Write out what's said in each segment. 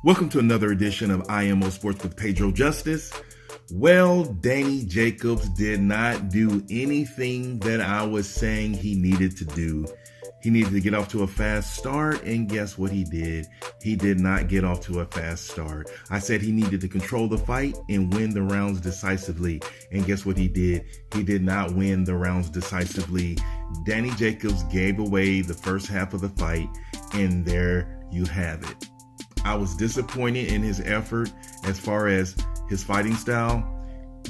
Welcome to another edition of IMO Sports with Pedro Justice. Well, Danny Jacobs did not do anything that I was saying he needed to do. He needed to get off to a fast start, and guess what he did? He did not get off to a fast start. I said he needed to control the fight and win the rounds decisively, and guess what he did? He did not win the rounds decisively. Danny Jacobs gave away the first half of the fight, and there you have it. I was disappointed in his effort as far as his fighting style.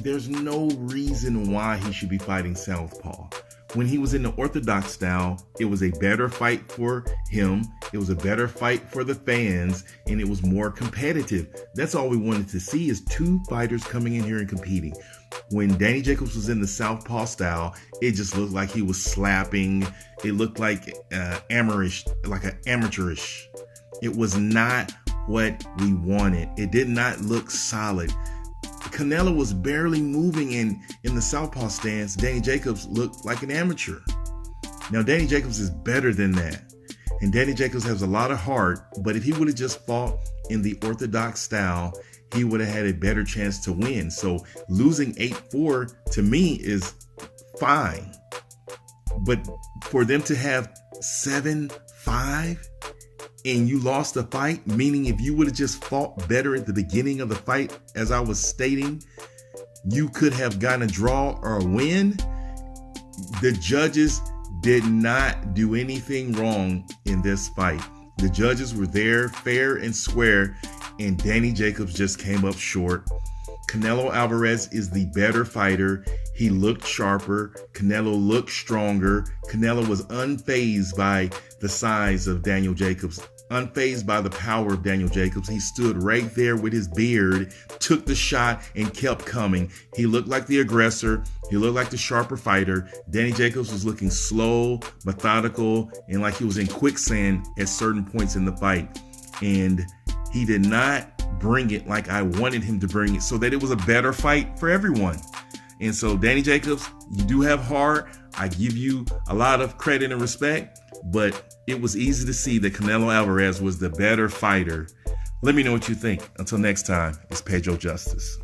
There's no reason why he should be fighting southpaw. When he was in the orthodox style, it was a better fight for him. It was a better fight for the fans, and it was more competitive. That's all we wanted to see, is two fighters coming in here and competing. When Danny Jacobs was in the southpaw style, it just looked like he was slapping. It looked like amateurish. It was not what we wanted. It did not look solid. Canelo was barely moving in the southpaw stance. Danny Jacobs looked like an amateur. Now, Danny Jacobs is better than that. And Danny Jacobs has a lot of heart, but if he would have just fought in the orthodox style, he would have had a better chance to win. So losing 8-4 to me is fine. But for them to have 7-5 and you lost the fight, meaning if you would have just fought better at the beginning of the fight, as I was stating, you could have gotten a draw or a win. The judges did not do anything wrong in this fight. The judges were there fair and square, and Danny Jacobs just came up short. Canelo Alvarez is the better fighter. He looked sharper. Canelo looked stronger. Canelo was unfazed by the size of Daniel Jacobs, unfazed by the power of Daniel Jacobs. He stood right there with his beard, took the shot, and kept coming. He looked like the aggressor. He looked like the sharper fighter. Danny Jacobs was looking slow, methodical, and like he was in quicksand at certain points in the fight. And he did not bring it like I wanted him to bring it, so that it was a better fight for everyone. And so, Danny Jacobs, you do have heart. I give you a lot of credit and respect, but it was easy to see that Canelo Alvarez was the better fighter. Let me know what you think. Until next time, it's Pedro Justice.